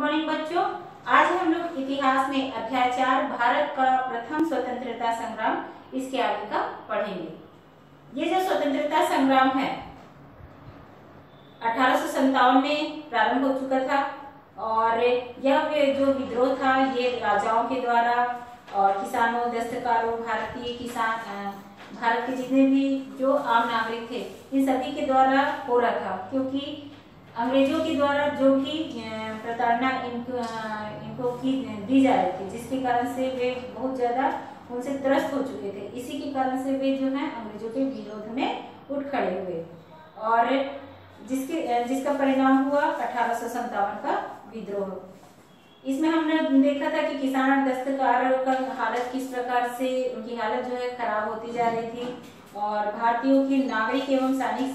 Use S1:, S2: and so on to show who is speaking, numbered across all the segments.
S1: Morning बच्चों। आज हम लोग इतिहास में अध्याय 4 भारत का प्रथम स्वतंत्रता संग्राम इसके आगे का पढ़ेंगे। ये जो स्वतंत्रता संग्राम है 1857 में प्रारंभ हो चुका था और यह जो विद्रोह था ये राजाओं के द्वारा और किसानों, दस्तकारों, भारतीय किसान, भारत के जितने भी जो आम नागरिक थे इन सभी के द्वारा हो रहा था, क्योंकि अंग्रेजों के द्वारा जो भी प्रताड़ना इनको की दी जा रही थी, जिसके कारण से वे बहुत ज्यादा उनसे त्रस्त हो चुके थे। इसी के कारण से वे जो है अंग्रेजों के विरोध में उठ खड़े हुए और जिसका परिणाम हुआ 1857 का विद्रोह। इसमें हमने देखा था कि किसान और दस्तकारों का हालत किस प्रकार से, उनकी हालत जो है खराब होती जा रही थी और भारतीयों की नागरिक एवं सैनिक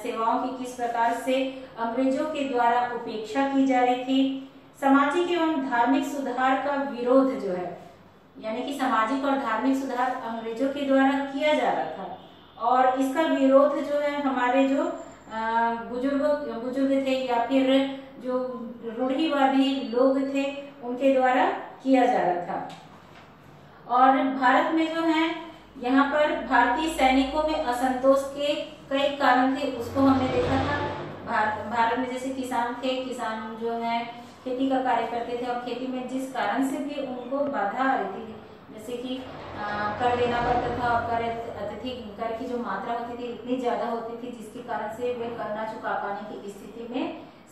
S1: सेवाओं की किस प्रकार से अंग्रेजों के द्वारा उपेक्षा की जा रही थी। सामाजिक एवं धार्मिक सुधार का विरोध जो है, यानी कि सामाजिक और धार्मिक सुधार अंग्रेजों के द्वारा किया जा रहा था और इसका विरोध जो है हमारे जो बुजुर्ग थे या फिर जो रूढ़िवादी लोग थे उनके द्वारा किया जा रहा था। और भारत में जो है यहाँ पर भारतीय सैनिकों में असंतोष के कई कारण थे, उसको हमने देखा था। भारत में जैसे किसान थे, किसान जो है खेती का कार्य करते थे और खेती में जिस कारण से भी उनको बाधा आ रही थी, जैसे कि कर देना पड़ता था और कर की जो मात्रा होती थी इतनी ज्यादा होती थी, जिसके कारण से वे कर ना चुका पाने की स्थिति में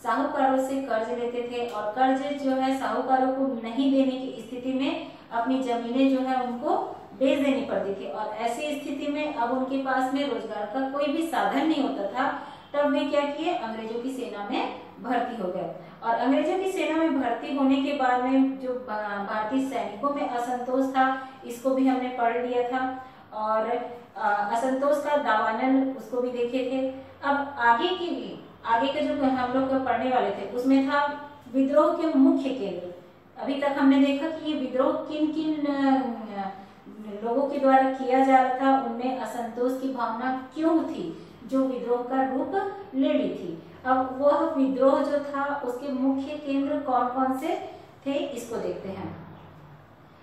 S1: साहूकारों से कर्ज लेते थे और कर्ज जो है साहूकारों को नहीं देने की स्थिति में अपनी जमीनें जो है उनको बेच देनी पड़ती थी और ऐसी स्थिति में अब उनके पास में रोजगार का कोई भी साधन नहीं होता था। तब वे क्या किए, अंग्रेजों की सेना में भर्ती हो गए और अंग्रेजों की सेना में भर्ती होने के बाद में जो भारतीय सैनिकों में असंतोष था इसको भी हमने पढ़ लिया था और असंतोष का दावानल उसको भी देखे थे। अब आगे के जो हम लोग पढ़ने वाले थे उसमें था विद्रोह के मुख्य केंद्र। अभी तक हमने देखा कि ये विद्रोह किन किन लोगों के द्वारा किया जा रहा था, उनमें असंतोष की भावना क्यों थी जो विद्रोह का रूप ले ली थी। अब वह विद्रोह जो था उसके मुख्य केंद्र कौन कौन से थे इसको देखते हैं।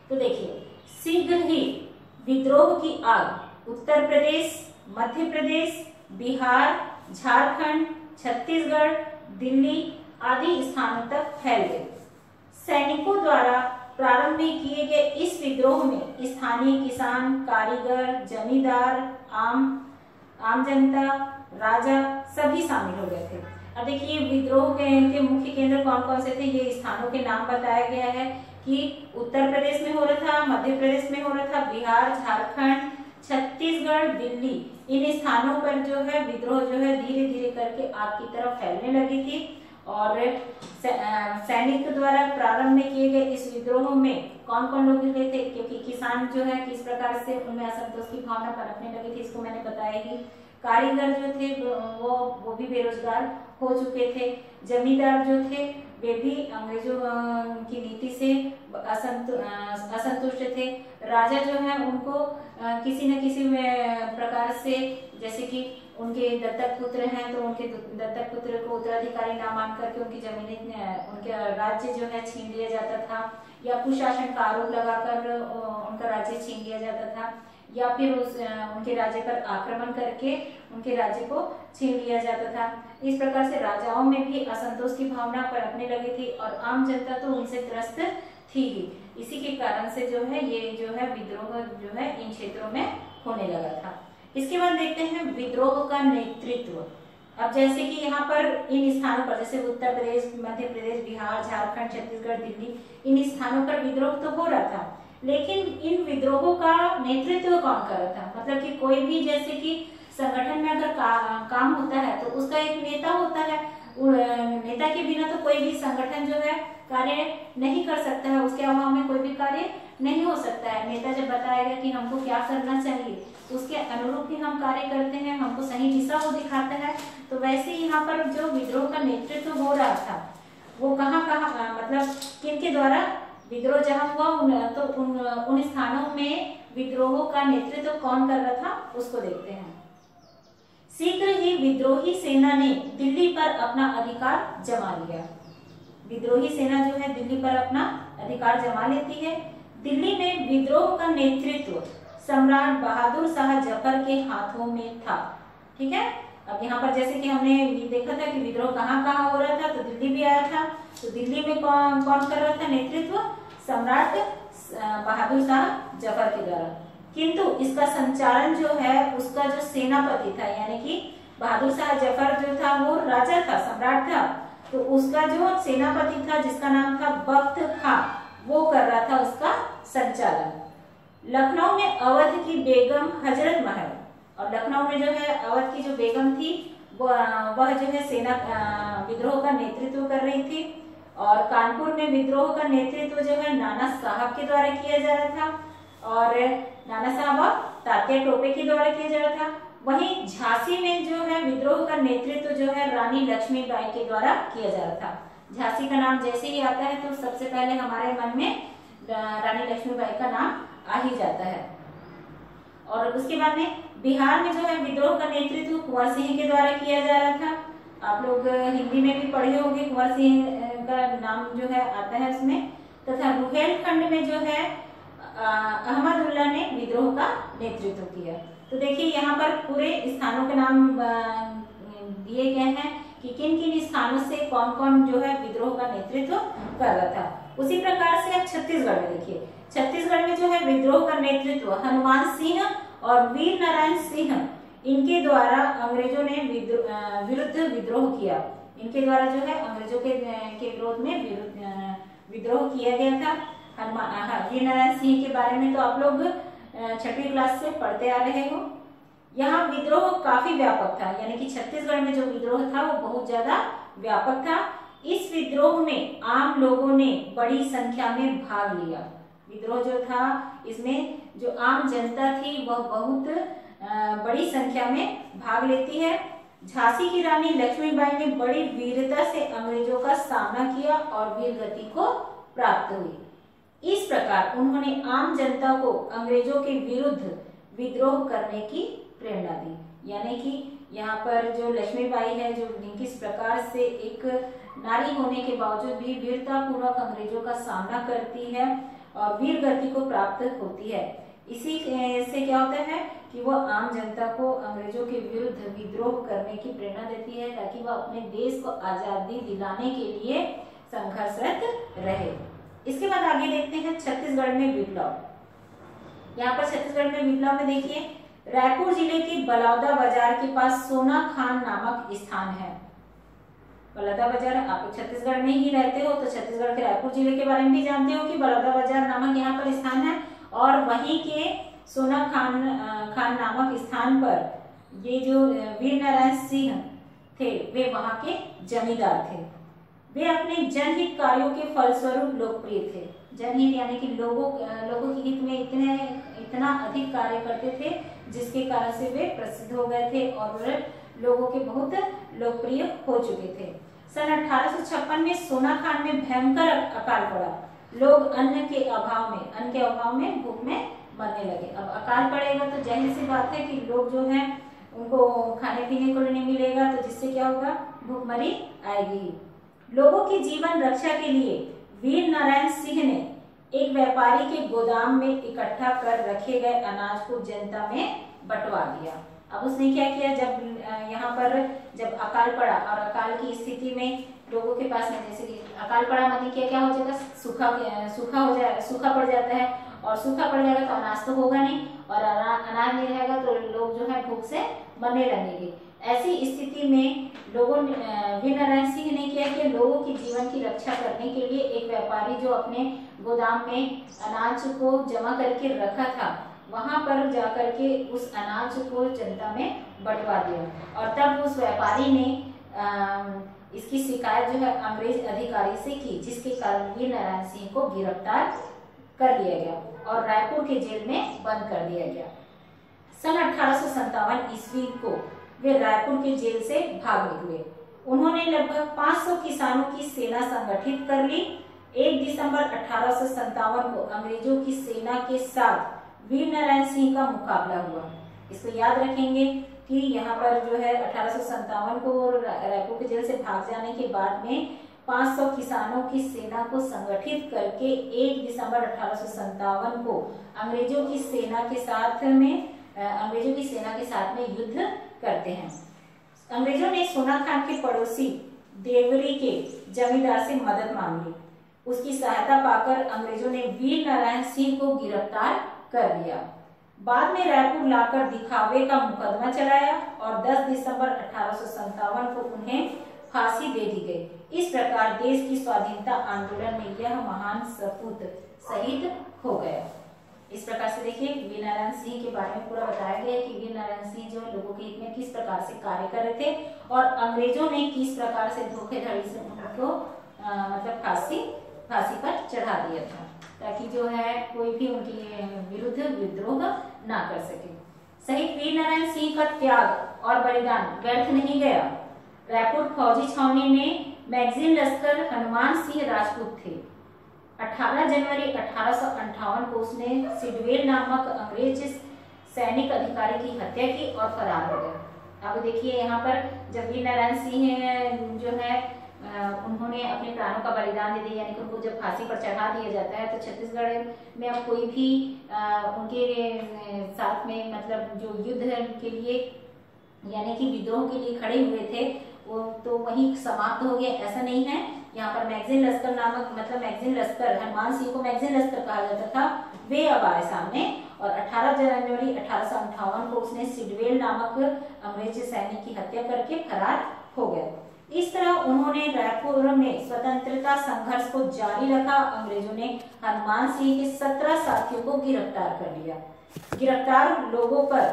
S1: तो देखिए, शीघ्र ही विद्रोह की आग उत्तर प्रदेश, मध्य प्रदेश, बिहार, झारखंड, छत्तीसगढ़, दिल्ली आदि स्थानों तक फैल गई। सैनिकों द्वारा प्रारंभ में किए गए इस विद्रोह में स्थानीय किसान, कारीगर, जमींदार, आम जनता, राजा सभी शामिल हो गए थे। अब देखिए विद्रोह के मुख्य केंद्र कौन कौन से थे, ये स्थानों के नाम बताया गया है कि उत्तर प्रदेश में हो रहा था, मध्य प्रदेश में हो रहा था, बिहार, झारखंड, छत्तीसगढ़, दिल्ली, इन स्थानों पर जो है विद्रोह जो है धीरे धीरे करके आग की तरफ फैलने लगी थी और सैनिक द्वारा प्रारंभ में किए गए इस विद्रोह में कौन कौन लोग हुए थे, क्योंकि किसान जो है किस प्रकार से उनमें असंतोष की भावना पनपने लगी थी इसको मैंने बताया ही। कारीगर जो थे वो भी बेरोजगार हो चुके थे, जमींदार जो थे वे भी अंग्रेजों की नीति से असंतुष्ट थे, राजा जो है उनको किसी न किसी प्रकार से, जैसे कि उनके दत्तक पुत्र हैं तो उनके दत्तक पुत्र को उत्तराधिकारी ना मान करके उनकी जमीनें, उनका राज्य जो है छीन लिया जाता था या कुशासन का आरोप लगाकर उनका राज्य छीन लिया जाता था या फिर उनके राज्य पर आक्रमण करके उनके राज्य को छीन लिया जाता था। इस प्रकार से राजाओं में भी असंतोष की भावना पनपने लगी थी और आम जनता तो उनसे त्रस्त थी ही। इसी के कारण से जो है ये जो है विद्रोह जो है इन क्षेत्रों में होने लगा था। इसके बाद देखते हैं विद्रोह का नेतृत्व। अब जैसे कि यहाँ पर इन स्थानों पर, जैसे उत्तर प्रदेश, मध्य प्रदेश, बिहार, झारखंड, छत्तीसगढ़, दिल्ली, इन स्थानों पर विद्रोह तो हो रहा था, लेकिन इन विद्रोहों का नेतृत्व कौन कर रहा था। मतलब कि कोई भी जैसे कि संगठन में अगर काम होता है तो उसका एक नेता होता है, नेता के बिना तो कोई भी संगठन जो है कार्य नहीं कर सकता है, उसके अभाव में कोई भी कार्य नहीं हो सकता है। नेता जब बताएगा कि हमको क्या करना चाहिए उसके अनुरूप ही हम कार्य करते हैं, हमको सही दिशा वो दिखाता है। तो वैसे यहाँ पर जो विद्रोह का नेतृत्व हो रहा था वो कहाँ मतलब किनके द्वारा विद्रोह जहाँ हुआ तो उन स्थानों में विद्रोह का नेतृत्व कौन कर रहा था उसको देखते हैं। शीघ्र ही विद्रोही सेना ने दिल्ली पर अपना अधिकार जमा लिया। विद्रोही सेना जो है दिल्ली पर अपना अधिकार जमा लेती है। दिल्ली में विद्रोह का नेतृत्व सम्राट बहादुर शाह जफर के हाथों में था। ठीक है, अब यहाँ पर जैसे कि हमने ये देखा था कि विद्रोह कहाँ कहाँ हो रहा था, तो दिल्ली भी आया था। तो दिल्ली में कौन कौन कर रहा था नेतृत्व? सम्राट बहादुर शाह जफर के द्वारा। किंतु इसका संचालन जो है उसका जो सेनापति था, यानी कि बहादुर शाह जफर जो था वो राजा था, सम्राट था, तो उसका जो सेनापति था जिसका नाम था बख्त खां, वो कर रहा था उसका संचालन। लखनऊ में अवध की बेगम हजरत महल, और लखनऊ में जो है अवध की जो बेगम थी वह जो है सेना विद्रोह का नेतृत्व कर रही थी। और कानपुर में विद्रोह का नेतृत्व जो है नाना साहब के द्वारा किया जा रहा था, और नाना साहब तात्या टोपे के द्वारा किया जा रहा था। वहीं झांसी में जो है विद्रोह का नेतृत्व जो है रानी लक्ष्मीबाई के द्वारा किया जा रहा था। झांसी का नाम जैसे ही आता है तो सबसे पहले हमारे मन में रानी लक्ष्मीबाई का नाम आ ही जाता है। और उसके बाद में बिहार में जो है विद्रोह का नेतृत्व कुंवर सिंह के द्वारा किया जा रहा था। आप लोग हिंदी में भी पढ़े होंगे, कुंवर सिंह का नाम जो है आता है उसमें। तथा रुहेलखंड में जो है अहमदुल्ला ने विद्रोह का नेतृत्व किया। तो देखिए यहाँ पर पूरे स्थानों के नाम दिए गए हैं कि किन किन स्थानों से कौन कौन जो है विद्रोह का नेतृत्व कर रहा था। उसी प्रकार से अब छत्तीसगढ़ में देखिए, छत्तीसगढ़ में जो है विद्रोह का नेतृत्व हनुमान सिंह और वीर नारायण सिंह, इनके द्वारा अंग्रेजों ने विरुद्ध विद्रोह किया। इनके द्वारा जो है अंग्रेजों के विरोध में विद्रोह किया गया था। वीर नारायण सिंह के बारे में तो आप लोग 6वीं क्लास से पढ़ते आ रहे हो। यहाँ विद्रोह काफी व्यापक था, यानी कि छत्तीसगढ़ में जो विद्रोह था वो बहुत ज्यादा व्यापक था। इस विद्रोह में आम लोगों ने बड़ी संख्या में भाग लिया। विद्रोह जो था इसमें जो आम जनता थी वह बहुत बड़ी संख्या में भाग लेती है। झांसी की रानी लक्ष्मीबाई ने बड़ी वीरता से अंग्रेजों का सामना किया और वीर गति को प्राप्त हुई। इस प्रकार उन्होंने आम जनता को अंग्रेजों के विरुद्ध विद्रोह करने की प्रेरणा दी। यानी कि यहाँ पर जो लक्ष्मीबाई है, जो किस प्रकार से एक नारी होने के बावजूद भी वीरता पूर्वक अंग्रेजों का सामना करती है और वीर गति को प्राप्त होती है। इसी से क्या होता है कि वह आम जनता को अंग्रेजों के विरुद्ध विद्रोह करने की प्रेरणा देती है, ताकि वह अपने देश को आजादी दिलाने के लिए संघर्षरत रहे। इसके बाद आगे देखते हैं छत्तीसगढ़ में विप्लव। यहाँ पर छत्तीसगढ़ में विप्लव में देखिए, रायपुर जिले के बलौदा बाजार के पास सोना खान नामक स्थान है। बलौदा बाजार, आप छत्तीसगढ़ में ही रहते हो तो छत्तीसगढ़ के रायपुर जिले के बारे में भी जानते हो कि बलौदा बाजार नामक यहाँ पर स्थान है। और वहीं के सोना खान नामक स्थान पर ये जो वीर नारायण सिंह थे वे वहां के जमींदार थे। वे अपने जनहित कार्यों के फलस्वरूप लोकप्रिय थे। जनहित यानी कि लोगों के हित में इतना अधिक कार्य करते थे, जिसके कारण से वे प्रसिद्ध हो गए थे और लोगों के बहुत लोकप्रिय हो चुके थे। सन 1856 में सोना खान में भयंकर अकाल पड़ा। लोग अन्न के अभाव में भूख में मरने लगे। अब अकाल पड़ेगा तो जाहिर सी बात है कि लोग जो हैं उनको खाने पीने को नहीं मिलेगा, तो जिससे क्या होगा, भूखमरी आएगी। लोगों की जीवन रक्षा के लिए वीर नारायण सिंह ने एक व्यापारी के गोदाम में इकट्ठा कर रखे गए अनाज को जनता में बंटवा दिया। अब उसने क्या किया, जब यहाँ पर जब अकाल पड़ा और अकाल की स्थिति में लोगों के पास में, जैसे कि अकाल पड़ा मतलब क्या हो जाएगा, सूखा पड़ जाता है, और सूखा पड़ जाएगा तो अनाज तो होगा नहीं, और अनाज नहीं रहेगा तो लोग जो है भूख से मरने लगेंगे। ऐसी स्थिति में लोगों ने, वीर नारायण सिंह ने किया कि लोगों की जीवन की रक्षा करने के लिए एक व्यापारी जो अपने गोदाम में अनाज को जमा करके रखा था, वहां पर जाकर के उस अनाज को जनता में बंटवा दिया। और तब उस व्यापारी ने इसकी शिकायत जो है अंग्रेज अधिकारी से की, जिसके कारण वीर नारायण सिंह को गिरफ्तार कर लिया गया और रायपुर के जेल में बंद कर दिया गया। सन 1857 ईस्वी को वे रायपुर के जेल से भाग निकले। उन्होंने लगभग 500 किसानों की सेना संगठित कर ली। 1 दिसंबर 1857 को अंग्रेजों की सेना के साथ वीर नारायण सिंह का मुकाबला हुआ। इसको याद रखेंगे कि यहाँ पर जो है 1857 को रायपुर के जेल से भाग जाने के बाद में 500 किसानों की सेना को संगठित करके 1 दिसंबर 1857 को अंग्रेजों की सेना के साथ में युद्ध करते हैं। अंग्रेजों ने सोना खान के पड़ोसी देवरी के जमींदार से मदद मांगी। उसकी सहायता पाकर अंग्रेजों ने वीर नारायण सिंह को गिरफ्तार कर लिया। बाद में रायपुर लाकर दिखावे का मुकदमा चलाया और 10 दिसंबर 1857 को उन्हें फांसी दे दी गई। इस प्रकार देश की स्वाधीनता आंदोलन में यह महान सपूत शहीद हो गया। इस प्रकार से देखिए वीर नारायण सिंह के बारे में पूरा बताया गया है कि वीर नारायण सिंह जो लोगों के हित में किस प्रकार से कार्य कर रहे थे और अंग्रेजों ने किस प्रकार से धोखेधड़ी से उनको मतलब फांसी पर चढ़ा दिया था, ताकि जो है कोई भी उनके विरुद्ध विद्रोह ना कर सके। शहीद वीर नारायण सिंह का त्याग और बलिदान व्यर्थ नहीं गया। रायपुर फौजी छावनी में मैगजीन लश्कर हनुमान सिंह राजपूत थे। 18 जनवरी 1858 को उसने सिडवेल नामक अंग्रेज सैनिक अधिकारी की हत्या की और फरार हो गया। अब देखिए यहाँ पर जब वीर नारायण सिंह जो है उन्होंने अपने प्राणों का बलिदान दे दिया, यानी कि उनको जब फांसी पर चढ़ा दिया जाता है तो छत्तीसगढ़ में अब कोई भी उनके साथ में मतलब जो युद्ध के लिए यानी कि विद्रोह के लिए खड़े हुए थे वो तो वही समाप्त हो गया, ऐसा नहीं है। यहाँ पर मैगजीन लश्कर नामक मतलब मैगजीन लश्कर हनुमान सिंह को मैगजीन लश्कर कहा जाता था, वे अब आए सामने और 18 जनवरी 1858 को उसने सिडवेल नामक अंग्रेज सैनिक की हत्या करके फरार हो गए। इस तरह उन्होंने रायपुर में स्वतंत्रता संघर्ष को जारी रखा। अंग्रेजों ने हनुमान सिंह के 17 साथियों को गिरफ्तार कर लिया। गिरफ्तार लोगों पर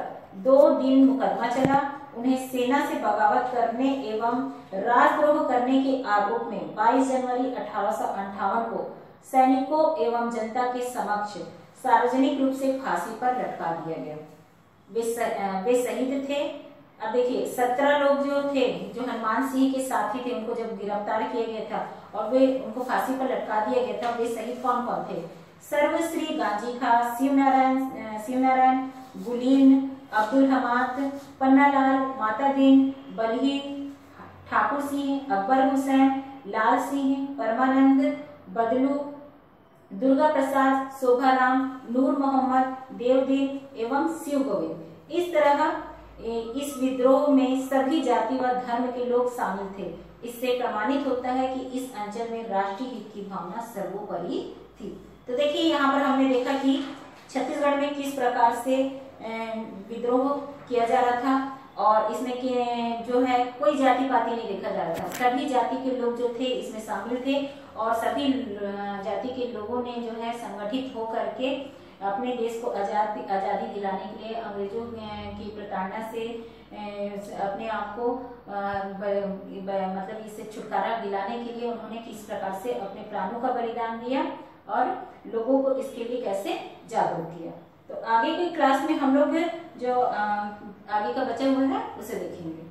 S1: 2 दिन मुकदमा चला। उन्हें सेना से बगावत करने एवं राजद्रोह करने के आरोप में 22 जनवरी 1858 को सैनिकों एवं जनता के समक्ष सार्वजनिक रूप से फांसी पर लटका दिया गया। वे शहीद थे। अब देखिए 17 लोग जो थे जो हनुमान सिंह के साथी थे, उनको जब गिरफ्तार किया गया था और वे उनको फांसी पर लटका दिया गया था, वे शहीद कौन कौन थे? सर्वश्री गांजी खा, शिवनारायण गुलीन, अब्दुल हमाद, पन्नालाल, माता दीन, बलही, ठाकुर सिंह, अकबर हुसैन, लाल सिंह, परमानंद, बदलू, दुर्गा प्रसाद, शोभाराम, नूर मोहम्मद, देवदीप एवं शिव गोविंद। इस तरह इस विद्रोह में सभी जाति व धर्म के लोग शामिल थे। इससे प्रमाणित होता है कि इस अंचल में राष्ट्रीय हित की भावना सर्वोपरि थी। तो देखिए यहाँ पर हमने देखा कि छत्तीसगढ़ में किस प्रकार से विद्रोह किया जा रहा था और इसमें जो है कोई जाति पाति नहीं देखा जा रहा था। सभी जाति के लोग जो थे इसमें शामिल थे और सभी जाति के लोगों ने जो है संगठित होकर के अपने देश को आज़ादी दिलाने के लिए अंग्रेजों की प्रताड़ना से अपने आप को मतलब इससे छुटकारा दिलाने के लिए उन्होंने किस प्रकार से अपने प्राणों का बलिदान दिया और लोगों को इसके लिए कैसे जागरूक किया। तो आगे की क्लास में हम लोग जो आगे का बचा हुआ है उसे देखेंगे।